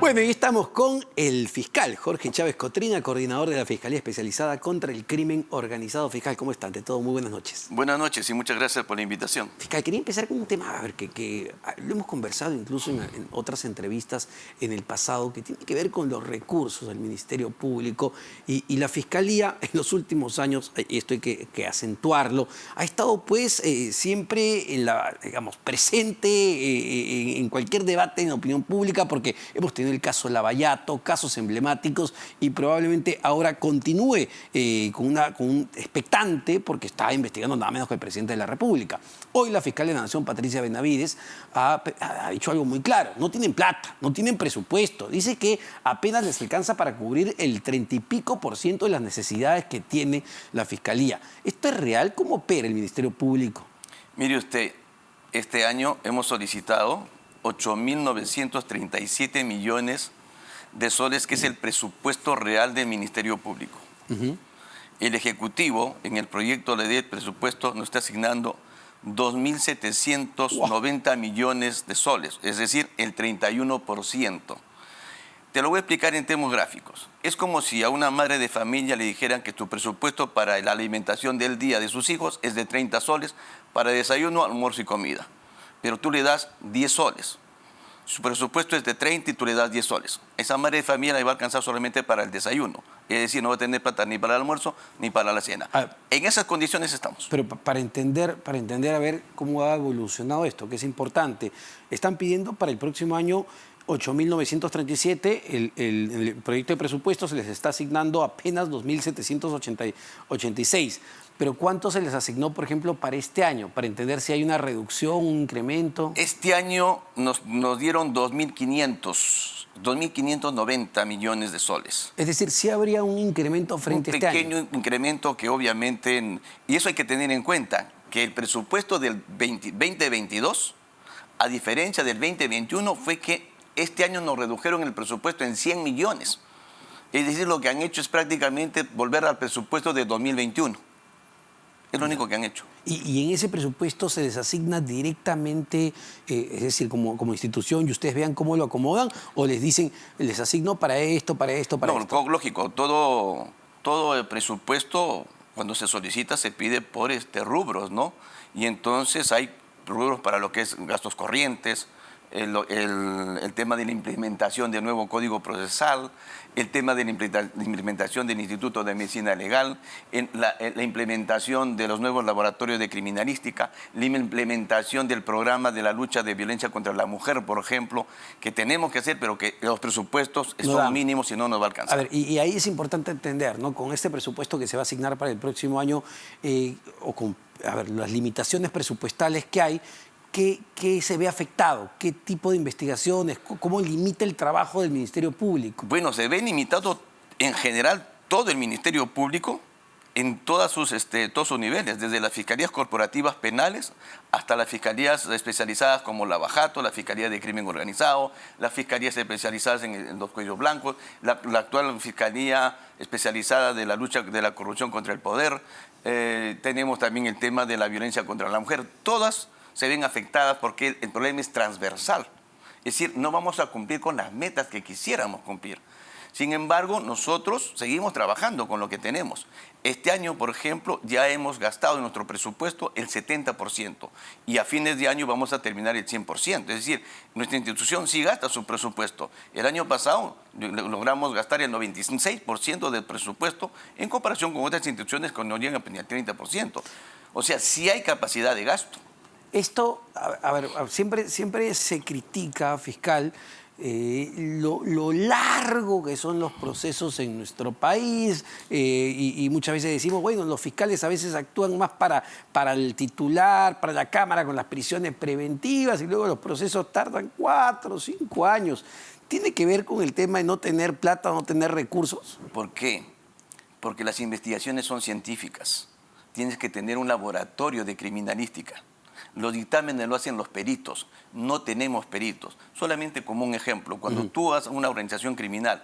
Bueno, y estamos con el fiscal Jorge Chávez Cotrina, coordinador de la Fiscalía Especializada contra el Crimen Organizado. Fiscal, ¿cómo está? Ante todo, muy buenas noches. Buenas noches y muchas gracias por la invitación. Fiscal, quería empezar con un tema, a ver, que lo hemos conversado incluso en otras entrevistas en el pasado, que tiene que ver con los recursos del Ministerio Público y la Fiscalía en los últimos años, y esto hay que acentuarlo, ha estado pues siempre en digamos, presente en cualquier debate en la opinión pública, porque hemos tenido el caso Lavallato, casos emblemáticos, y probablemente ahora continúe con un expectante, porque está investigando nada menos que el presidente de la República. Hoy la fiscal de la Nación, Patricia Benavides, ha dicho algo muy claro: no tienen plata, no tienen presupuesto. Dice que apenas les alcanza para cubrir el 30 y pico % de las necesidades que tiene la Fiscalía. ¿Esto es real? ¿Cómo opera el Ministerio Público? Mire usted, este año hemos solicitado 8.937 millones de soles, que es el presupuesto real del Ministerio Público. El Ejecutivo, en el proyecto de ley del presupuesto, nos está asignando 2.790 millones de soles, es decir, el 31%. Te lo voy a explicar en términos gráficos. Es como si a una madre de familia le dijeran que tu presupuesto para la alimentación del día de sus hijos es de 30 soles para desayuno, almuerzo y comida. Pero tú le das 10 soles. Su presupuesto es de 30 y tú le das 10 soles. Esa madre de familia le va a alcanzar solamente para el desayuno. Es decir, no va a tener plata ni para el almuerzo ni para la cena. En esas condiciones estamos. Pero para entender a ver cómo ha evolucionado esto, que es importante, están pidiendo para el próximo año 8.937, el proyecto de presupuesto se les está asignando apenas 2.786. Pero ¿cuánto se les asignó, por ejemplo, para este año? Para entender si hay una reducción, un incremento. Este año nos dieron 2.590 millones de soles. Es decir, sí habría un incremento frente a este año. Un pequeño incremento que obviamente, y eso hay que tener en cuenta, que el presupuesto del 2022, a diferencia del 2021, fue que este año nos redujeron el presupuesto en 100 millones. Es decir, lo que han hecho es prácticamente volver al presupuesto de 2021. Es lo único que han hecho. Y en ese presupuesto se les asigna directamente, es decir, como institución, y ustedes vean cómo lo acomodan, o les dicen, les asigno para esto, para esto, para esto. No, lógico, todo el presupuesto, cuando se solicita, se pide por rubros, ¿no? Y entonces hay rubros para lo que es gastos corrientes, el tema de la implementación del nuevo Código Procesal, el tema de la implementación del Instituto de Medicina Legal, la implementación de los nuevos laboratorios de criminalística, la implementación del programa de la lucha de violencia contra la mujer, por ejemplo, que tenemos que hacer, pero que los presupuestos son mínimos y no nos va a alcanzar. A ver, y ahí es importante entender, ¿no? Con este presupuesto que se va a asignar para el próximo año, o con las limitaciones presupuestales que hay, ¿qué se ve afectado? ¿Qué tipo de investigaciones? ¿Cómo limita el trabajo del Ministerio Público? Bueno, se ve limitado en general todo el Ministerio Público en todos sus niveles, desde las fiscalías corporativas penales hasta las fiscalías especializadas como Lavallato, la Fiscalía de Crimen Organizado, las fiscalías especializadas en los cuellos blancos, la actual Fiscalía especializada de la lucha de la corrupción contra el poder. Tenemos también el tema de la violencia contra la mujer. Todas se ven afectadas porque el problema es transversal. Es decir, no vamos a cumplir con las metas que quisiéramos cumplir. Sin embargo, nosotros seguimos trabajando con lo que tenemos. Este año, por ejemplo, ya hemos gastado en nuestro presupuesto el 70% y a fines de año vamos a terminar el 100%. Es decir, nuestra institución sí gasta su presupuesto. El año pasado logramos gastar el 96% del presupuesto en comparación con otras instituciones que no llegan al 30%. O sea, sí hay capacidad de gasto. Esto, a ver, siempre se critica, fiscal, lo largo que son los procesos en nuestro país, y muchas veces decimos, bueno, los fiscales a veces actúan más para el titular, para la Cámara, con las prisiones preventivas, y luego los procesos tardan 4 o 5 años. ¿Tiene que ver con el tema de no tener plata o no tener recursos? ¿Por qué? Porque las investigaciones son científicas. Tienes que tener un laboratorio de criminalística. Los dictámenes lo hacen los peritos, no tenemos peritos. Solamente como un ejemplo, cuando tú vas a una organización criminal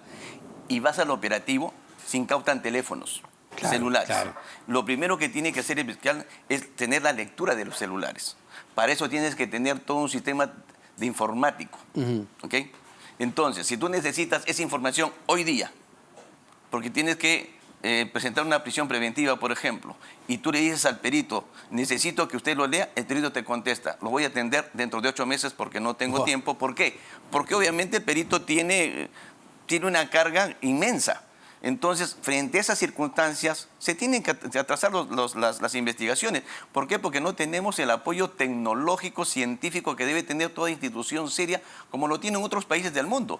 y vas al operativo, se incautan teléfonos, celulares. Claro. Lo primero que tiene que hacer el fiscal es tener la lectura de los celulares. Para eso tienes que tener todo un sistema de informático. ¿Okay? Entonces, si tú necesitas esa información hoy día, porque tienes que presentar una prisión preventiva, por ejemplo, y tú le dices al perito, necesito que usted lo lea, el perito te contesta, lo voy a atender dentro de 8 meses porque no tengo tiempo. ¿Por qué? Porque obviamente el perito tiene una carga inmensa. Entonces, frente a esas circunstancias, se tienen que atrasar las investigaciones. ¿Por qué? Porque no tenemos el apoyo tecnológico, científico que debe tener toda institución seria, como lo tienen otros países del mundo.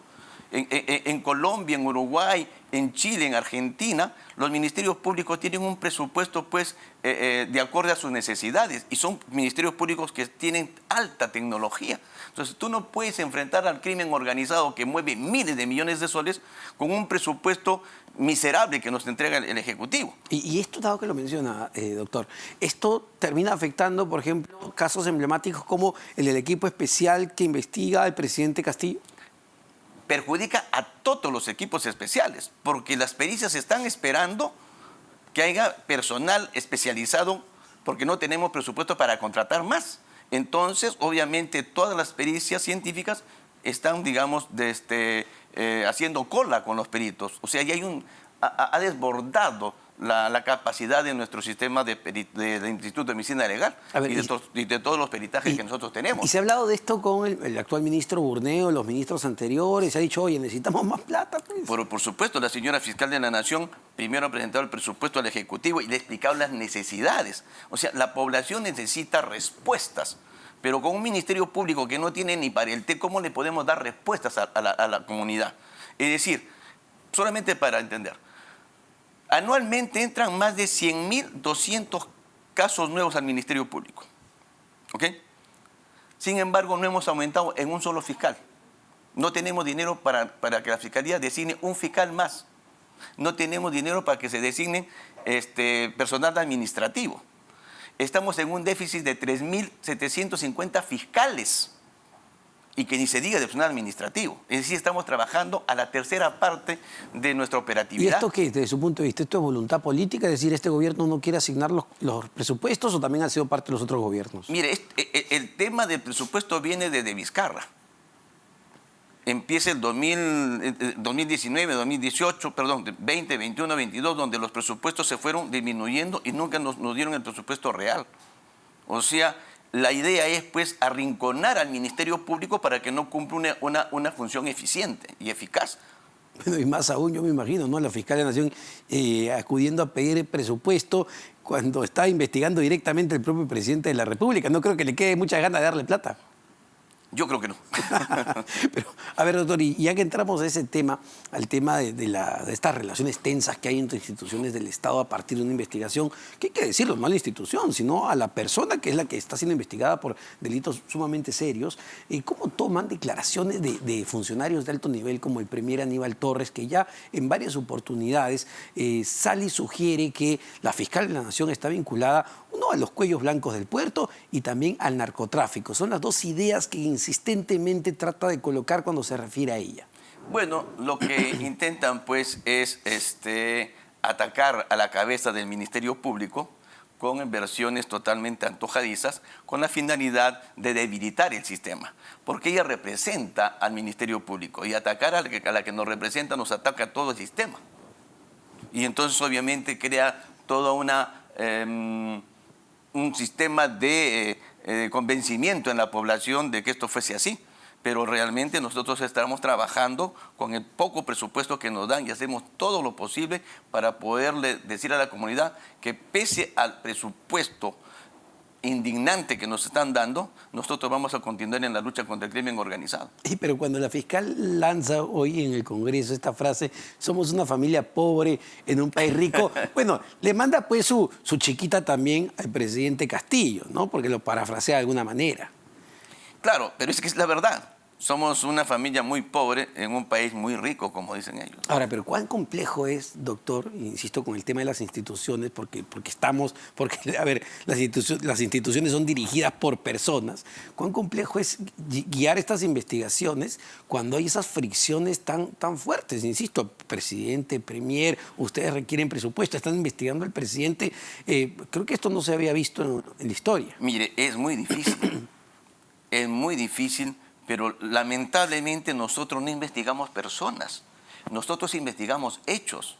En Colombia, en Uruguay, en Chile, en Argentina, los ministerios públicos tienen un presupuesto pues, de acuerdo a sus necesidades, y son ministerios públicos que tienen alta tecnología. Entonces tú no puedes enfrentar al crimen organizado que mueve miles de millones de soles con un presupuesto miserable que nos entrega el Ejecutivo. Y esto, dado que lo menciona, doctor, esto termina afectando, por ejemplo, casos emblemáticos como el del equipo especial que investiga al presidente Castillo. Perjudica a todos los equipos especiales, porque las pericias están esperando que haya personal especializado, porque no tenemos presupuesto para contratar más. Entonces, obviamente, todas las pericias científicas están, digamos, haciendo cola con los peritos. O sea, ya ha desbordado la capacidad de nuestro sistema de Instituto de Medicina Legal y de todos los peritajes que nosotros tenemos. ¿Y se ha hablado de esto con el actual ministro Burneo, los ministros anteriores? Se ha dicho, oye, necesitamos más plata, pues. Por supuesto, la señora fiscal de la Nación primero ha presentado el presupuesto al Ejecutivo y le ha explicado las necesidades. O sea, la población necesita respuestas. Pero con un ministerio público que no tiene ni para el té, ¿cómo le podemos dar respuestas a la comunidad? Es decir, solamente para entender, anualmente entran más de 100.200 casos nuevos al Ministerio Público. ¿Ok? Sin embargo, no hemos aumentado en un solo fiscal. No tenemos dinero para que la Fiscalía designe un fiscal más. No tenemos dinero para que se designe personal administrativo. Estamos en un déficit de 3.750 fiscales. Y que ni se diga de personal administrativo. Es decir, estamos trabajando a la tercera parte de nuestra operatividad. ¿Y esto qué, desde su punto de vista, esto es voluntad política? Es decir, ¿este gobierno no quiere asignar los presupuestos o también ha sido parte de los otros gobiernos? Mire, el tema del presupuesto viene desde Vizcarra. Empieza el 2019, 2018, perdón, 20, 21, 22, donde los presupuestos se fueron disminuyendo y nunca nos dieron el presupuesto real. O sea, la idea es, pues, arrinconar al Ministerio Público para que no cumpla una función eficiente y eficaz. Bueno, y más aún, yo me imagino, ¿no? La fiscal de la Nación acudiendo a pedir presupuesto cuando está investigando directamente el propio presidente de la República. No creo que le quede mucha ganas de darle plata. Yo creo que no. Pero, a ver, doctor, y ya que entramos a ese tema, al tema de estas relaciones tensas que hay entre instituciones del Estado a partir de una investigación, que hay que decirlo, no a la institución, sino a la persona que es la que está siendo investigada por delitos sumamente serios, ¿cómo toman declaraciones de funcionarios de alto nivel como el premier Aníbal Torres, que ya en varias oportunidades sale y sugiere que la fiscal de la Nación está vinculada, uno, a los cuellos blancos del puerto y también al narcotráfico? Son las dos ideas que insistentemente trata de colocar cuando se refiere a ella. Bueno, lo que intentan pues es atacar a la cabeza del Ministerio Público con versiones totalmente antojadizas, con la finalidad de debilitar el sistema, porque ella representa al Ministerio Público y atacar a la que nos representa nos ataca a todo el sistema. Y entonces obviamente crea toda un sistema de convencimiento en la población de que esto fuese así. Pero realmente nosotros estamos trabajando con el poco presupuesto que nos dan y hacemos todo lo posible para poderle decir a la comunidad que pese al presupuesto indignante que nos están dando, nosotros vamos a continuar en la lucha contra el crimen organizado. Pero cuando la fiscal lanza hoy en el Congreso esta frase, somos una familia pobre en un país rico, bueno, le manda pues su chiquita también al presidente Castillo, ¿no? Porque lo parafrasea de alguna manera. Claro, pero es que es la verdad. Somos una familia muy pobre en un país muy rico, como dicen ellos. Ahora, pero ¿cuán complejo es, doctor, insisto, con el tema de las instituciones, a ver, las instituciones son dirigidas por personas, cuán complejo es guiar estas investigaciones cuando hay esas fricciones tan fuertes? Insisto, presidente, premier, ustedes requieren presupuesto, están investigando al presidente. Creo que esto no se había visto en la historia. Mire, es muy difícil. Es muy difícil, pero lamentablemente nosotros no investigamos personas, nosotros investigamos hechos.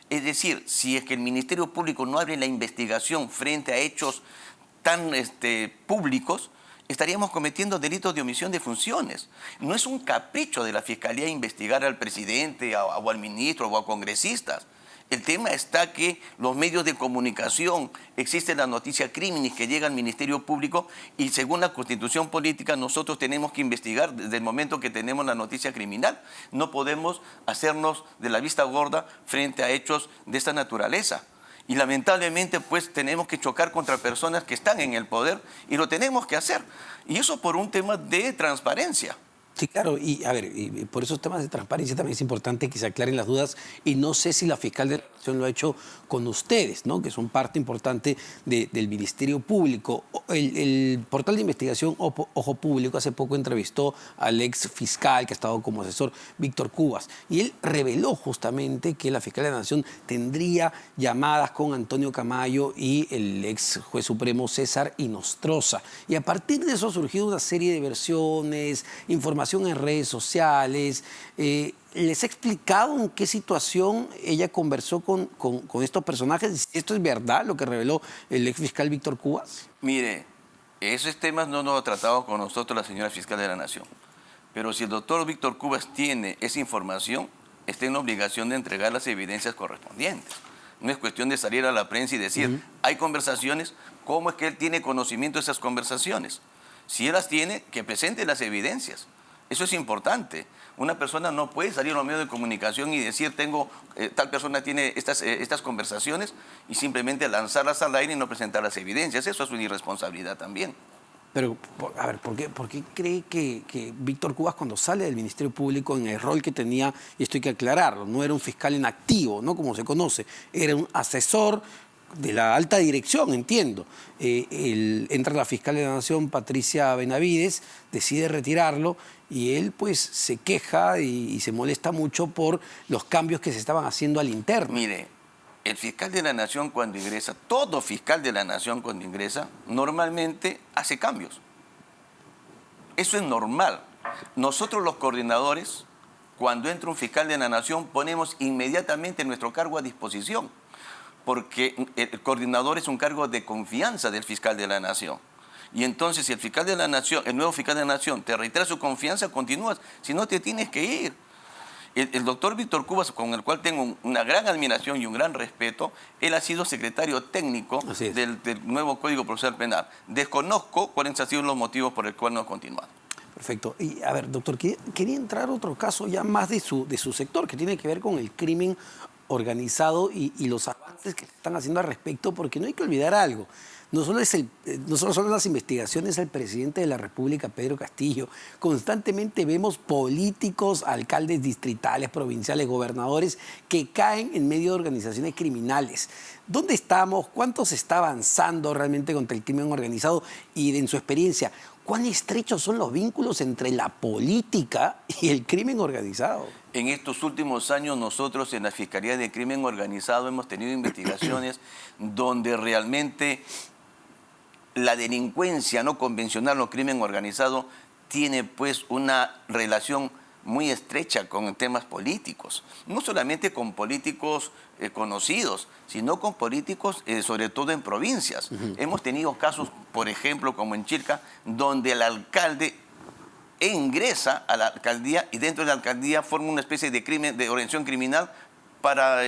Es decir, si es que el Ministerio Público no abre la investigación frente a hechos tan públicos, estaríamos cometiendo delitos de omisión de funciones. No es un capricho de la Fiscalía investigar al presidente o al ministro o a congresistas. El tema está que los medios de comunicación, existe la noticia crímenes que llega al Ministerio Público y según la Constitución Política nosotros tenemos que investigar desde el momento que tenemos la noticia criminal. No podemos hacernos de la vista gorda frente a hechos de esta naturaleza. Y lamentablemente pues tenemos que chocar contra personas que están en el poder y lo tenemos que hacer. Y eso por un tema de transparencia. Sí, claro, y a ver, y por esos temas de transparencia también es importante que se aclaren las dudas y no sé si la fiscal de la Nación lo ha hecho con ustedes, ¿no? Que son parte importante del Ministerio Público. El portal de investigación Ojo Público hace poco entrevistó al ex fiscal que ha estado como asesor, Víctor Cubas, y él reveló justamente que la fiscal de la Nación tendría llamadas con Antonio Camayo y el ex juez supremo César Inostroza. Y a partir de eso ha surgido una serie de versiones, información en redes sociales. ¿Les he explicado en qué situación ella conversó con estos personajes? Si esto es verdad, lo que reveló el ex fiscal Víctor Cubas. Mire, esos temas no nos ha tratado con nosotros la señora fiscal de la Nación. Pero si el doctor Víctor Cubas tiene esa información, está en la obligación de entregar las evidencias correspondientes. No es cuestión de salir a la prensa y decir, hay conversaciones, ¿cómo es que él tiene conocimiento de esas conversaciones? Si él las tiene, que presente las evidencias. Eso es importante. Una persona no puede salir a los medios de comunicación y decir, tal persona tiene estas conversaciones y simplemente lanzarlas al aire y no presentar las evidencias. Eso es una irresponsabilidad también. Pero, a ver, ¿por qué cree que Víctor Cubas, cuando sale del Ministerio Público, en el rol que tenía, y esto hay que aclararlo, no era un fiscal en activo, ¿no? Como se conoce, era un asesor de la alta dirección, entiendo. Entra la fiscal de la Nación, Patricia Benavides, decide retirarlo y él pues se queja y se molesta mucho por los cambios que se estaban haciendo al interno. Mire, el fiscal de la Nación cuando ingresa, todo fiscal de la Nación cuando ingresa, normalmente hace cambios. Eso es normal. Nosotros los coordinadores, cuando entra un fiscal de la Nación, ponemos inmediatamente nuestro cargo a disposición, porque el coordinador es un cargo de confianza del fiscal de la Nación. Y entonces si el fiscal de la Nación, el nuevo fiscal de la Nación, te reitera su confianza, continúas, si no te tienes que ir. El doctor Víctor Cubas, con el cual tengo una gran admiración y un gran respeto, él ha sido secretario técnico del nuevo Código Procesal Penal. Desconozco cuáles han sido los motivos por el cual no ha continuado. Perfecto. Y a ver, doctor, quería entrar a otro caso ya más de su sector, que tiene que ver con el crimen organizado y los avances que se están haciendo al respecto, porque no hay que olvidar algo. No solo son las investigaciones al presidente de la República, Pedro Castillo. Constantemente vemos políticos, alcaldes distritales, provinciales, gobernadores que caen en medio de organizaciones criminales. ¿Dónde estamos? ¿Cuánto se está avanzando realmente contra el crimen organizado? Y en su experiencia, ¿cuán estrechos son los vínculos entre la política y el crimen organizado? En estos últimos años nosotros en la Fiscalía de Crimen Organizado hemos tenido investigaciones donde realmente la delincuencia no convencional o crimen organizado tiene pues una relación muy estrecha con temas políticos. No solamente con políticos conocidos, sino con políticos sobre todo en provincias. Hemos tenido casos, por ejemplo, como en Chilca, donde el alcalde ingresa a la alcaldía y dentro de la alcaldía forma una especie de crimen, de organización criminal para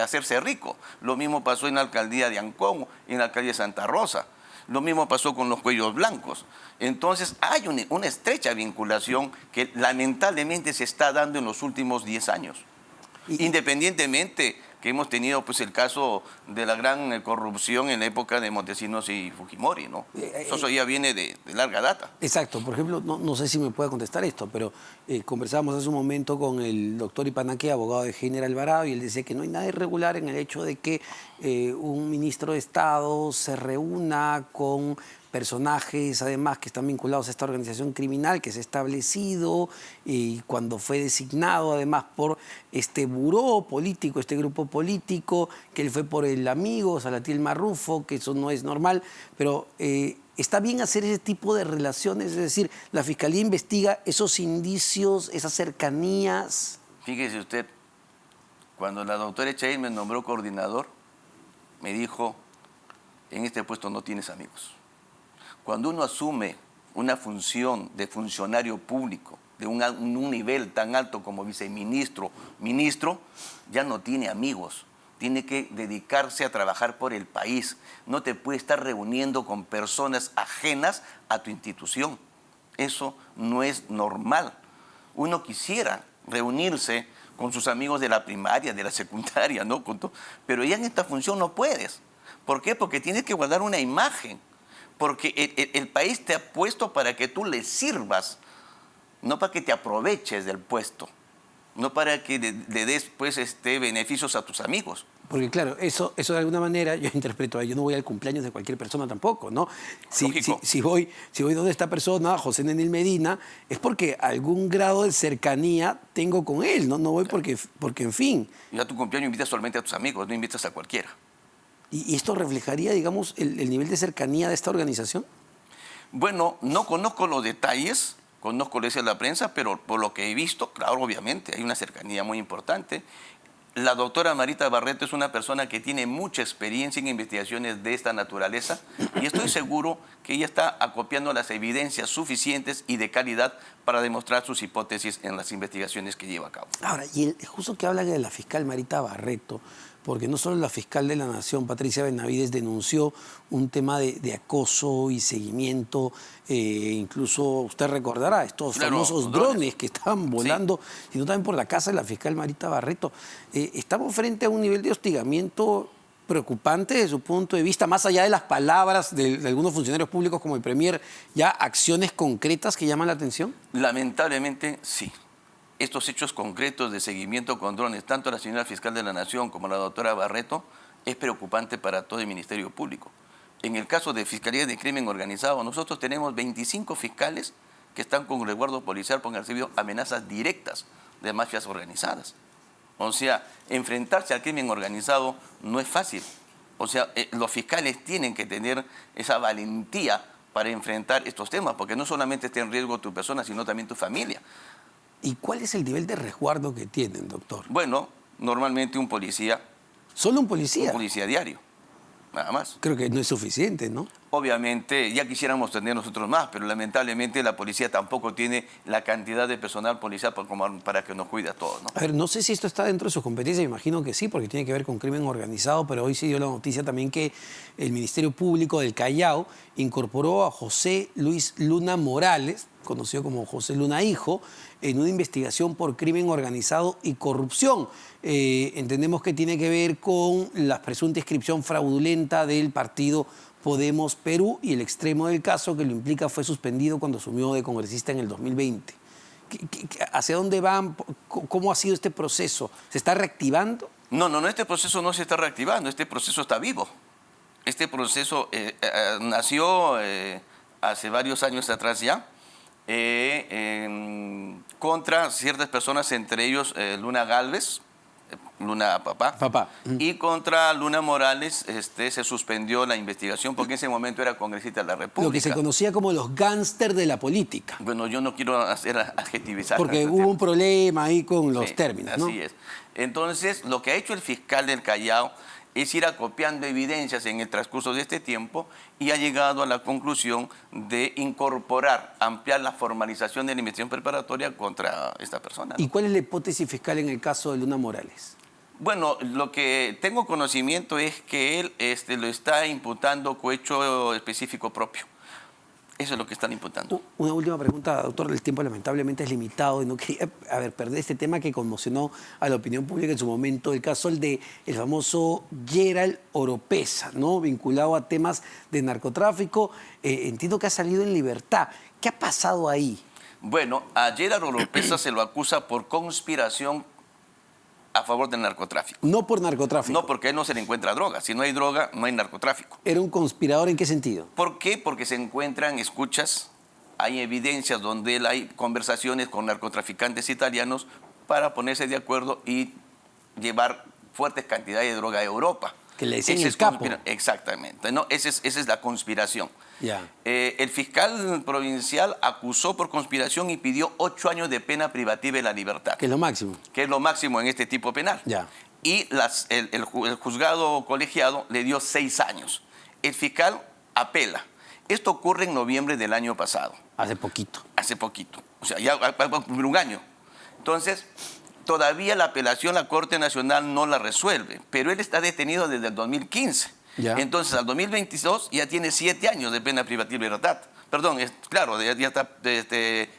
hacerse rico. Lo mismo pasó en la alcaldía de Ancón, en la alcaldía de Santa Rosa. Lo mismo pasó con los cuellos blancos. Entonces hay una estrecha vinculación que lamentablemente se está dando en los últimos 10 años. Independientemente que hemos tenido pues el caso de la gran corrupción en la época de Montesinos y Fujimori, ¿no? Eso ya viene de larga data. Exacto. Por ejemplo, no sé si me puede contestar esto, pero conversábamos hace un momento con el doctor Ipanaque, abogado de Heiner Alvarado, y él decía que no hay nada irregular en el hecho de que un ministro de Estado se reúna con personajes, además, que están vinculados a esta organización criminal que se ha establecido y cuando fue designado, además, por este buró político, este grupo político, que él fue por el amigo Salatiel Marrufo, que eso no es normal, pero ¿Está bien hacer ese tipo de relaciones? Es decir, la Fiscalía investiga esos indicios, esas cercanías. Fíjese usted, cuando la doctora Echaíz me nombró coordinador, me dijo, en este puesto no tienes amigos. Cuando uno asume una función de funcionario público, de un nivel tan alto como viceministro, ministro, ya no tiene amigos. Tiene que dedicarse a trabajar por el país. No te puede estar reuniendo con personas ajenas a tu institución. Eso no es normal. Uno quisiera reunirse con sus amigos de la primaria, de la secundaria, ¿no? Pero ya en esta función no puedes. ¿Por qué? Porque tienes que guardar una imagen. Porque el país te ha puesto para que tú le sirvas, no para que te aproveches del puesto, no para que le des pues, beneficios a tus amigos. Porque claro, eso de alguna manera yo interpreto, yo no voy al cumpleaños de cualquier persona tampoco, ¿no? Si voy donde esta persona, José Nenil Medina, es porque algún grado de cercanía tengo con él, ¿no? No voy porque en fin. Y a tu cumpleaños invitas solamente a tus amigos, no invitas a cualquiera. ¿Y esto reflejaría, digamos, el nivel de cercanía de esta organización? Bueno, no conozco los detalles, conozco lo que dice la prensa, pero por lo que he visto, claro, obviamente, hay una cercanía muy importante. La doctora Marita Barreto es una persona que tiene mucha experiencia en investigaciones de esta naturaleza y estoy seguro que ella está acopiando las evidencias suficientes y de calidad para demostrar sus hipótesis en las investigaciones que lleva a cabo. Ahora, y justo que habla de la fiscal Marita Barreto, porque no solo la fiscal de la Nación, Patricia Benavides, denunció un tema de acoso y seguimiento, incluso usted recordará estos famosos drones que estaban volando, sí, sino también por la casa de la fiscal Marita Barreto. Estamos frente a un nivel de hostigamiento preocupante desde su punto de vista, más allá de las palabras de algunos funcionarios públicos como el Premier, ya acciones concretas que llaman la atención. Lamentablemente, sí. Estos hechos concretos de seguimiento con drones, tanto la señora fiscal de la Nación como la doctora Barreto, es preocupante para todo el Ministerio Público. En el caso de Fiscalía de Crimen Organizado, nosotros tenemos 25 fiscales que están con resguardo policial porque han recibido amenazas directas de mafias organizadas. O sea, enfrentarse al crimen organizado no es fácil. O sea, los fiscales tienen que tener esa valentía para enfrentar estos temas, porque no solamente está en riesgo tu persona, sino también tu familia. ¿Y cuál es el nivel de resguardo que tienen, doctor? Bueno, normalmente un policía. ¿Solo un policía? Un policía diario, nada más. Creo que no es suficiente, ¿no? Obviamente, ya quisiéramos tener nosotros más, pero lamentablemente la policía tampoco tiene la cantidad de personal policial para que nos cuide a todos, ¿no? A ver, no sé si esto está dentro de sus competencias, me imagino que sí, porque tiene que ver con crimen organizado, pero hoy se dio la noticia también que el Ministerio Público del Callao incorporó a José Luis Luna Morales, conocido como José Luna Hijo, en una investigación por crimen organizado y corrupción. Entendemos que tiene que ver con la presunta inscripción fraudulenta del partido Podemos Perú y el extremo del caso que lo implica fue suspendido cuando asumió de congresista en el 2020. ¿Hacia dónde van? ¿Cómo ha sido este proceso? ¿Se está reactivando? No, este proceso no se está reactivando, este proceso está vivo. Este proceso nació hace varios años atrás ya, contra ciertas personas, entre ellos Luna Gálvez, Luna Papá. Y contra Luna Morales se suspendió la investigación porque en ese momento era congresista de la República. Lo que se conocía como los gángsters de la política. Bueno, yo no quiero adjetivizar. Porque hubo un problema ahí con los términos, ¿no? Así es. Entonces, lo que ha hecho el fiscal del Callao es ir acopiando evidencias en el transcurso de este tiempo y ha llegado a la conclusión de incorporar, ampliar la formalización de la investigación preparatoria contra esta persona, ¿no? ¿Y cuál es la hipótesis fiscal en el caso de Luna Morales? Bueno, lo que tengo conocimiento es que él lo está imputando cohecho específico propio. Eso es lo que están imputando. Una última pregunta, doctor. El tiempo lamentablemente es limitado y no quería perder este tema que conmocionó a la opinión pública en su momento, el caso del famoso Gerald Oropeza, ¿no? Vinculado a temas de narcotráfico. Entiendo que ha salido en libertad. ¿Qué ha pasado ahí? Bueno, a Gerald Oropeza se lo acusa por conspiración a favor del narcotráfico. No por narcotráfico. No, porque a él no se le encuentra droga. Si no hay droga, no hay narcotráfico. ¿Era un conspirador en qué sentido? ¿Por qué? Porque se encuentran escuchas, hay evidencias donde él hay conversaciones con narcotraficantes italianos para ponerse de acuerdo y llevar fuertes cantidades de droga a Europa. Que le decían el capo. Exactamente. ¿No? Esa es la conspiración. Ya. El fiscal provincial acusó por conspiración y pidió 8 años de pena privativa de la libertad, Que es lo máximo. que es lo máximo en este tipo penal. Ya. Y el juzgado colegiado le dio 6 años. El fiscal apela. Esto ocurre en noviembre del año pasado. Hace poquito. Hace poquito. O sea, ya va a cumplir un año. Entonces, todavía la apelación la Corte Nacional no la resuelve, pero él está detenido desde el 2015. Ya. Entonces, al 2022 ya tiene 7 años de pena privativa de libertad. Perdón, claro, ya está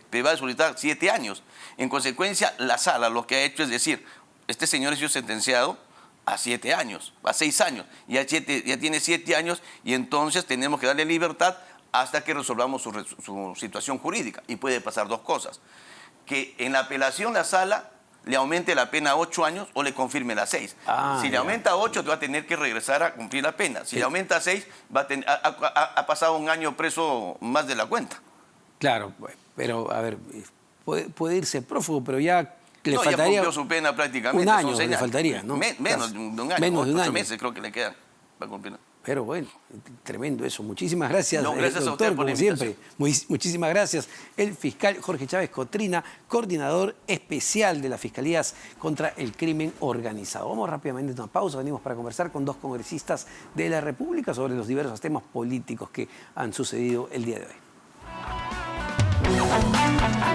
privado de su libertad 7 años. En consecuencia, la sala lo que ha hecho es decir, este señor ha sido sentenciado a 7 años, a 6 años, ya tiene 7 años y entonces tenemos que darle libertad hasta que resolvamos su situación jurídica. Y puede pasar 2 cosas. Que en la apelación la sala le aumente la pena a 8 años o le confirme la 6. Si le aumenta a 8, te va a tener que regresar a cumplir la pena. Si le aumenta a 6, ha pasado un año preso más de la cuenta. Claro, pero a ver, puede irse prófugo, pero ya le No, faltaría... ya cumplió su pena prácticamente. Un año son 6 le años. faltaría, ¿no? Menos de un año. Menos de un 8 año. meses creo que le quedan para cumplir. Pero bueno, tremendo eso. Muchísimas gracias, No, gracias a doctor, usted por la como siempre. Muchísimas gracias. El fiscal Jorge Chávez Cotrina, coordinador especial de las Fiscalías contra el Crimen Organizado. Vamos rápidamente a una pausa. Venimos para conversar con 2 congresistas de la República sobre los diversos temas políticos que han sucedido el día de hoy.